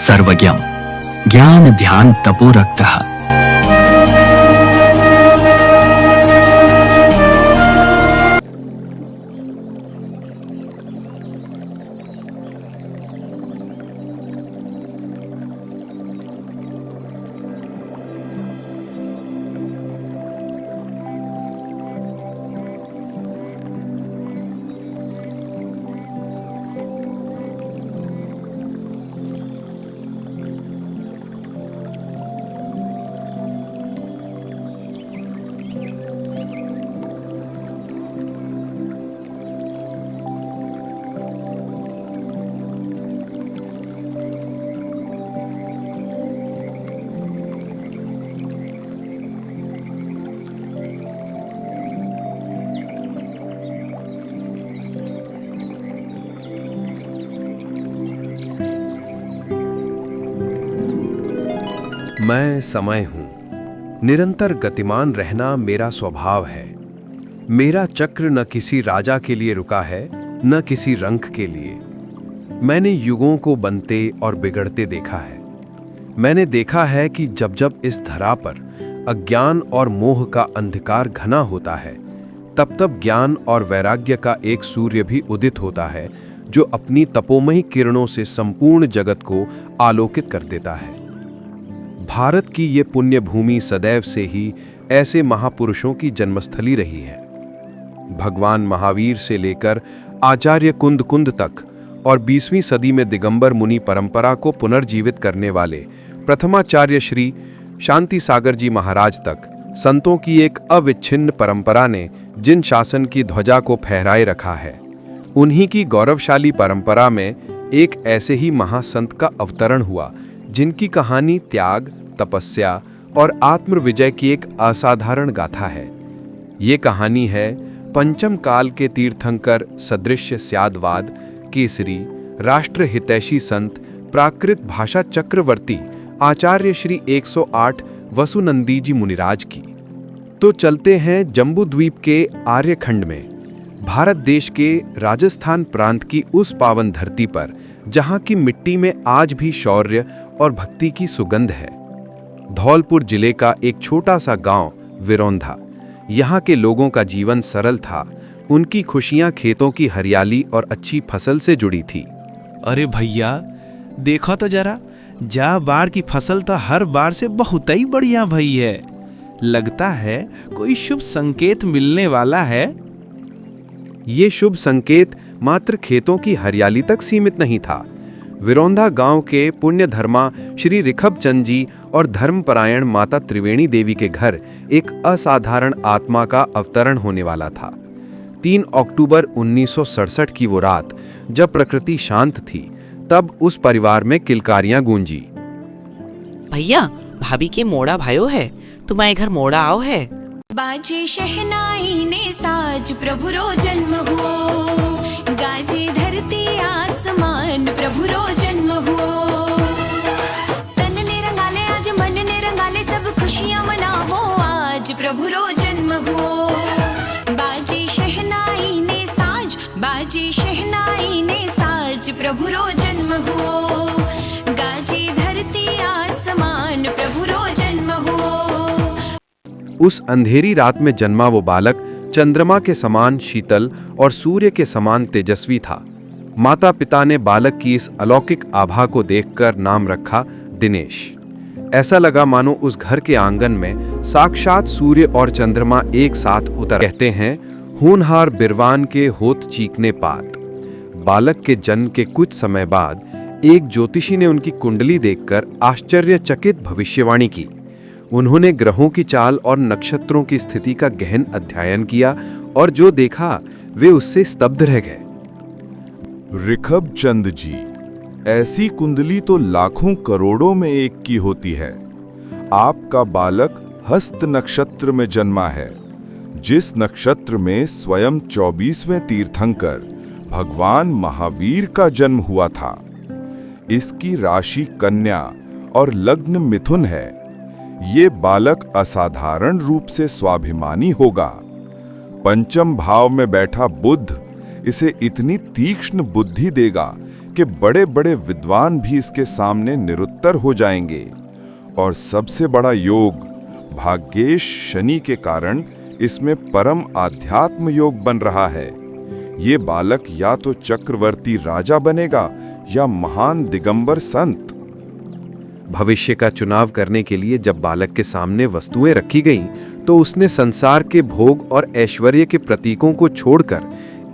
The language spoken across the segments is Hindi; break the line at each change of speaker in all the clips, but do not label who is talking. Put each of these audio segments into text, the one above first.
सर्वज्ञं ज्ञान ध्यान तपो रक्तः।
मैं समय हूं, निरंतर गतिमान रहना मेरा स्वभाव है। मेरा चक्र न किसी राजा के लिए रुका है, न किसी रंक के लिए। मैंने युगों को बनते और बिगड़ते देखा है। मैंने देखा है कि जब जब इस धरा पर अज्ञान और मोह का अंधकार घना होता है, तब तब ज्ञान और वैराग्य का एक सूर्य भी उदित होता है, जो अपनी तपोमयी किरणों से संपूर्ण जगत को आलोकित कर देता है। भारत की ये पुण्य भूमि सदैव से ही ऐसे महापुरुषों की जन्मस्थली रही है। भगवान महावीर से लेकर आचार्य कुंद कुंद तक और 20वीं सदी में दिगंबर मुनि परंपरा को पुनर्जीवित करने वाले प्रथमाचार्य श्री शांति सागर जी महाराज तक संतों की एक अविच्छिन्न परंपरा ने जिन शासन की ध्वजा को फहराए रखा है, उन्हीं की गौरवशाली परंपरा में एक ऐसे ही महासंत का अवतरण हुआ, जिनकी कहानी त्याग, तपस्या और आत्म विजय की एक असाधारण गाथा है। ये कहानी है पंचम काल के तीर्थंकर सदृश्य स्यादवाद केसरी राष्ट्र हितैषी संत प्राकृत भाषा चक्रवर्ती आचार्य श्री 108 वसुनंदी जी मुनिराज की। तो चलते हैं जम्बू द्वीप के आर्यखंड में, भारत देश के राजस्थान प्रांत की उस पावन धरती पर, जहां की मिट्टी में आज भी शौर्य और भक्ति की सुगंध है। धौलपुर जिले का एक छोटा सा गांव विरोंधा। यहाँ के लोगों का जीवन सरल था। उनकी खुशियां खेतों की हरियाली और अच्छी फसल से जुड़ी थी।
अरे भैया, देखो तो जरा, जा बार की फसल तो हर बार से बहुत ही बढ़िया भई है। लगता है कोई शुभ संकेत मिलने वाला है।
ये शुभ संकेत मात्र खेतों की हरियाली तक सीमित नहीं था। विरोंधा गांव के पुण्य धर्मा श्री ऋखभ चंद जी और धर्मपरायण माता त्रिवेणी देवी के घर एक असाधारण आत्मा का अवतरण होने वाला था। 3 अक्टूबर 1967 की वो रात, जब प्रकृति शांत थी, तब उस परिवार में किलकारियां गूंजी।
भैया, भाभी के मोड़ा भायो है, तुम्हारे घर मोड़ा आओ है।
बाजे शहनाई ने साज प्रभु रो जन्म हुओ, गाजे धरती आसमान प्रभु रो जन्म हुओ। तन ने रंगाले आज मन ने रंगाले, सब खुशियां मनावो आज प्रभु रो जन्म हुओ। बाजे शहनाई ने साज, बाजे शहनाई ने साज प्रभु रो जन्म हुओ, गाजे धरती आसमान प्रभु रो जन्म हुओ।
उस अंधेरी रात में जन्मा वो बालक चंद्रमा के समान शीतल और सूर्य के समान तेजस्वी था। माता पिता ने बालक की इस अलौकिक आभा को देखकर नाम रखा दिनेश। ऐसा लगा मानो उस घर के आंगन में साक्षात सूर्य और चंद्रमा एक साथ उतर। कहते हैं, होनहार बिरवान के होत चीकने पात। बालक के जन्म के कुछ समय बाद एक ज्योतिषी ने उनकी कुंडली देखकर आश्चर्यचकित भविष्यवाणी की। उन्होंने ग्रहों की चाल और नक्षत्रों की स्थिति का गहन अध्ययन किया और जो देखा वे उससे स्तब्ध रह गए।
ऋखभ चंद जी, ऐसी कुंडली तो लाखों करोड़ों में एक की होती है। आपका बालक हस्त नक्षत्र में जन्मा है, जिस नक्षत्र में स्वयं 24वें तीर्थंकर भगवान महावीर का जन्म हुआ था। इसकी राशि कन्या और लग्न मिथुन है। ये बालक असाधारण रूप से स्वाभिमानी होगा। पंचम भाव में बैठा बुध इसे इतनी तीक्ष्ण बुद्धि देगा के बड़े बड़े विद्वान भी इसके सामने निरुत्तर हो जाएंगे। और सबसे बड़ा योग भाग्येश शनि के कारण इसमें परम आध्यात्म योग बन रहा है। ये बालक या तो चक्रवर्ती राजा बनेगा या महान दिगंबर संत।
भविष्य का चुनाव करने के लिए जब बालक के सामने वस्तुएं रखी गईं, तो उसने संसार के भोग और ऐश्वर्य के प्रतीकों को छोड़कर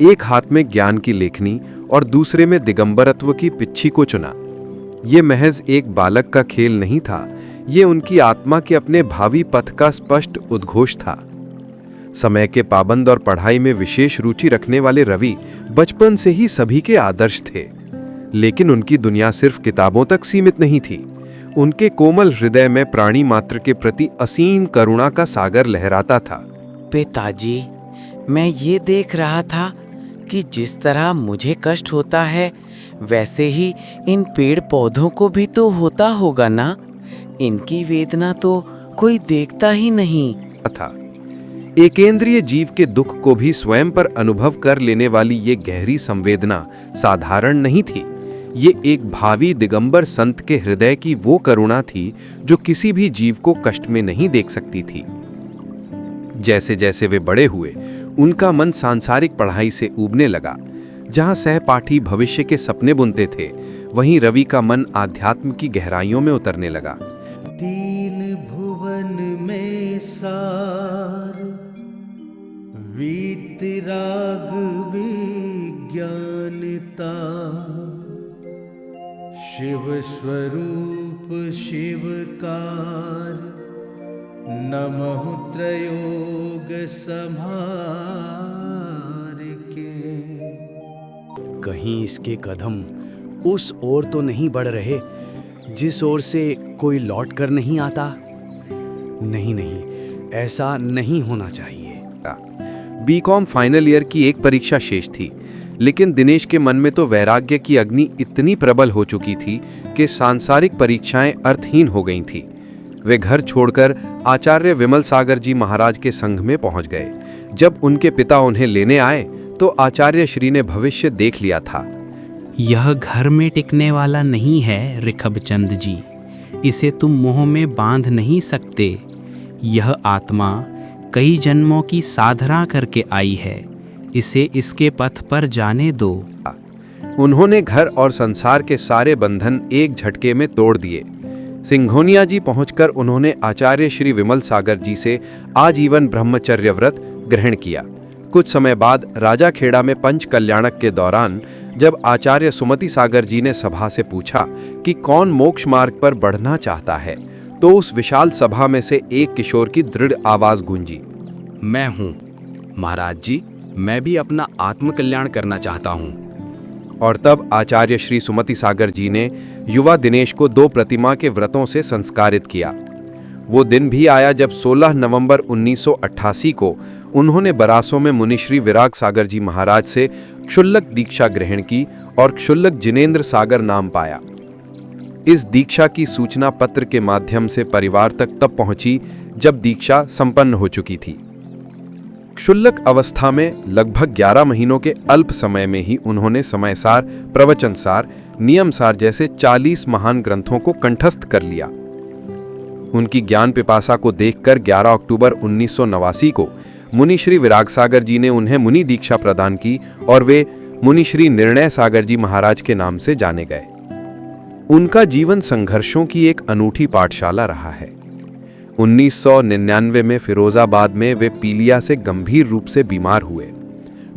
एक हाथ में ज्ञान की लेखनी और दूसरे में दिगंबरत्व की पिच्छी को चुना। ये महज एक बालक का खेल नहीं था, ये उनकी आत्मा के अपने भावी पथ का स्पष्ट उद्घोष था। समय के पाबंद और पढ़ाई में विशेष रुचि रखने वाले रवि बचपन से ही सभी के आदर्श थे, लेकिन उनकी दुनिया सिर्फ किताबों तक सीमित नहीं थी। उनके कोमल हृदय में प्राणी मात्र के प्रति असीम करुणा का सागर लहराता था।
पिताजी, मैं ये देख रहा था कि जिस तरह मुझे कष्ट होता है वैसे ही इन पेड़ पौधों को भी तो होता होगा ना। इनकी वेदना तो कोई देखता ही नहीं
था। एकेंद्रीय जीव के दुख को भी स्वयं पर अनुभव कर लेने वाली ये गहरी संवेदना साधारण नहीं थी। ये एक भावी दिगंबर संत के हृदय की वो करुणा थी जो किसी भी जीव को कष्ट में नहीं देख सकती थी। जैसे जैसे वे बड़े हुए, उनका मन सांसारिक पढ़ाई से ऊबने लगा। जहां सहपाठी भविष्य के सपने बुनते थे, वहीं रवि का मन आध्यात्म की गहराइयों में उतरने लगा।
तीन भुवन में सार वीतराग विज्ञानता, शिव स्वरूप शिवकार, नमः त्रयोग संहार के।
कहीं इसके कदम उस ओर तो नहीं बढ़ रहे जिस ओर से कोई लौट कर नहीं आता। नहीं नहीं, ऐसा नहीं होना चाहिए।
बीकॉम फाइनल ईयर की एक परीक्षा शेष थी, लेकिन दिनेश के मन में तो वैराग्य की अग्नि इतनी प्रबल हो चुकी थी कि सांसारिक परीक्षाएं अर्थहीन हो गई थी। वे घर छोड़कर आचार्य विमल सागर जी महाराज के संघ में पहुंच गए। जब उनके पिता उन्हें लेने आए तो आचार्य श्री ने भविष्य देख लिया था।
यह घर में टिकने वाला नहीं है ऋखभ चंद जी, इसे तुम मोह में बांध नहीं सकते। यह आत्मा कई जन्मों की साधना करके आई है, इसे इसके पथ पर जाने दो।
उन्होंने घर और संसार के सारे बंधन एक झटके में तोड़ दिए। सिंघोनिया जी पहुंचकर उन्होंने आचार्य श्री विमल सागर जी से आजीवन ब्रह्मचर्य व्रत ग्रहण किया। कुछ समय बाद राजा खेड़ा में पंच कल्याणक के दौरान जब आचार्य सुमति सागर जी ने सभा से पूछा कि कौन मोक्ष मार्ग पर बढ़ना चाहता है, तो उस विशाल सभा में से एक किशोर की दृढ़ आवाज गूंजी,
मैं हूँ महाराज जी, मैं भी अपना आत्मकल्याण करना चाहता हूँ।
और तब आचार्य श्री सुमति सागर जी ने युवा दिनेश को 2 प्रतिमा के व्रतों से संस्कारित किया। वो दिन भी आया जब 16 नवंबर 1988 को उन्होंने बरासों में मुनिश्री विराग सागर जी महाराज से क्षुल्लक दीक्षा ग्रहण की और क्षुल्लक जिनेंद्र सागर नाम पाया। इस दीक्षा की सूचना पत्र के माध्यम से परिवार तक तब पहुंची जब दीक्षा संपन्न हो चुकी थी। क्षुल्लक अवस्था में लगभग 11 महीनों के अल्प समय में ही उन्होंने समयसार, प्रवचनसार, नियमसार जैसे 40 महान ग्रंथों को कंठस्थ कर लिया। उनकी ज्ञान पिपासा को देखकर 11 अक्टूबर 1989 को मुनिश्री विराग सागर जी ने उन्हें मुनि दीक्षा प्रदान की और वे मुनिश्री निर्णय सागर जी महाराज के नाम से जाने गए। उनका जीवन संघर्षों की एक अनूठी पाठशाला रहा है। 1999 में फिरोजाबाद में वे पीलिया से गंभीर रूप से बीमार हुए।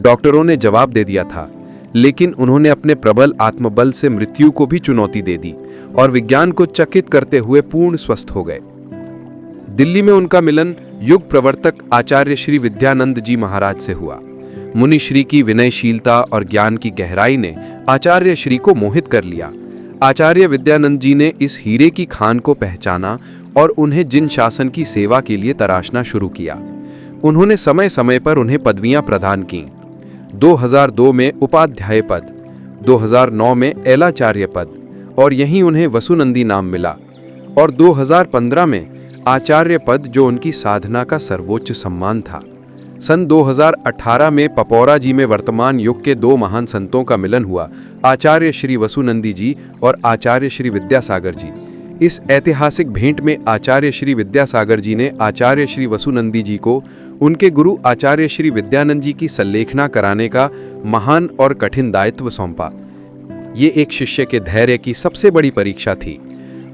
डॉक्टरों ने जवाब दे दिया था, लेकिन उन्होंने अपने प्रबल आत्मबल से मृत्यु को भी चुनौती दे दी और विज्ञान को चकित करते हुए पूर्ण स्वस्थ हो गए। दिल्ली में उनका मिलन युग प्रवर्तक आचार्य श्री विद्यानंद जी महाराज से हुआ। मुनिश्री की विनयशीलता और ज्ञान की गहराई ने आचार्य श्री को मोहित कर लिया। आचार्य विद्यानंद जी ने इस हीरे की खान को पहचाना और उन्हें जिन शासन की सेवा के लिए तराशना शुरू किया। उन्होंने समय समय पर उन्हें पदवियां प्रदान की। 2002 में उपाध्याय पद, 2009 में एलाचार्य पद और यहीं उन्हें वसुनंदी नाम मिला और 2015 में आचार्य पद, जो उनकी साधना का सर्वोच्च सम्मान था। सन 2018 में पपौरा जी में वर्तमान युग के दो महान संतों का मिलन हुआ, आचार्य श्री वसुनंदी जी और आचार्य श्री विद्यासागर जी। इस ऐतिहासिक भेंट में आचार्य श्री विद्यासागर जी ने आचार्य श्री वसुनंदी जी को उनके गुरु आचार्य श्री विद्यानंद जी की संलेखना कराने का महान और कठिन दायित्व सौंपा। ये एक शिष्य के धैर्य की सबसे बड़ी परीक्षा थी।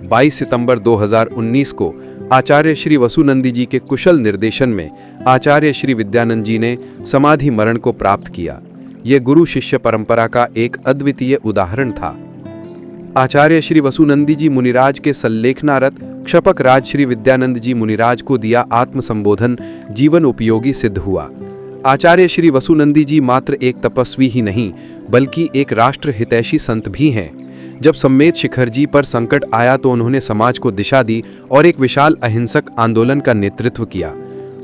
22 सितंबर 2019 को आचार्य श्री वसुनंदी जी के कुशल निर्देशन में आचार्य श्री विद्यानंद जी ने समाधि मरण को प्राप्त किया। ये गुरु शिष्य परंपरा का एक अद्वितीय उदाहरण था। आचार्य श्री वसुनंदी जी मुनिराज के संलेखनारत क्षपक राज श्री विद्यानंद जी मुनिराज को दिया आत्म संबोधन जीवन उपयोगी सिद्ध हुआ। आचार्य श्री वसुनंदी जी मात्र एक तपस्वी ही नहीं बल्कि एक राष्ट्र हितैषी संत भी हैं। जब सम्मेद शिखर जी पर संकट आया तो उन्होंने समाज को दिशा दी और एक विशाल अहिंसक आंदोलन का नेतृत्व किया।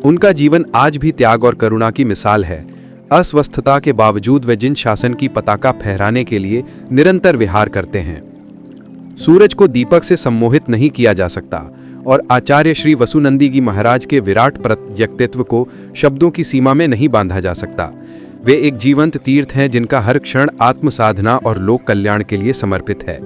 उनका जीवन आज भी त्याग और करुणा की मिसाल है। अस्वस्थता के बावजूद वे जिन शासन की पताका फहराने के लिए निरंतर विहार करते हैं। सूरज को दीपक से सम्मोहित नहीं किया जा सकता और आचार्य श्री वसुनंदी जी महाराज के विराट व्यक्तित्व को शब्दों की सीमा में नहीं बांधा जा सकता। वे एक जीवंत तीर्थ हैं जिनका हर क्षण आत्म साधना और लोक कल्याण के लिए समर्पित है।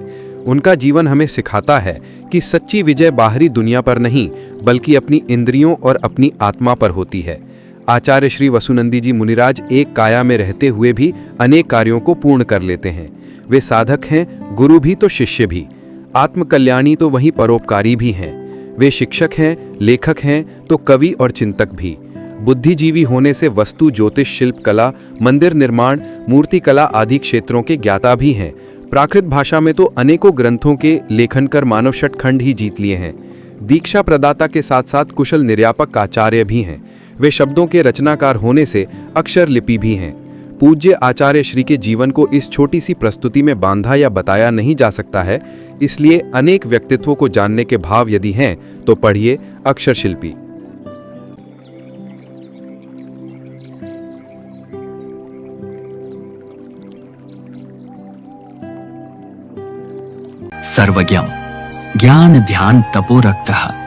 उनका जीवन हमें सिखाता है कि सच्ची विजय बाहरी दुनिया पर नहीं बल्कि अपनी इंद्रियों और अपनी आत्मा पर होती है। आचार्य श्री वसुनंदी जी मुनिराज एक काया में रहते हुए भी अनेक कार्यों को पूर्ण कर लेते हैं। वे साधक हैं, गुरु भी तो शिष्य भी, आत्मकल्याणी तो वहीं परोपकारी भी हैं। वे शिक्षक हैं, लेखक हैं तो कवि और चिंतक भी। बुद्धिजीवी होने से वस्तु ज्योतिष शिल्प कला मंदिर निर्माण मूर्ति कला आदि क्षेत्रों के ज्ञाता भी हैं। प्राकृत भाषा में तो अनेकों ग्रंथों के लेखन कर मानव षटखंड ही जीत लिए हैं। दीक्षा प्रदाता के साथ साथ कुशल निर्यापक आचार्य भी हैं। वे शब्दों के रचनाकार होने से अक्षर लिपि भी हैं। पूज्य आचार्य श्री के जीवन को इस छोटी सी प्रस्तुति में बांधा या बताया नहीं जा सकता है, इसलिए अनेक व्यक्तित्वों को जानने के भाव यदि हैं तो पढ़िए अक्षर शिल्पी।
सर्वज्ञं ज्ञान ध्यान तपो रक्तः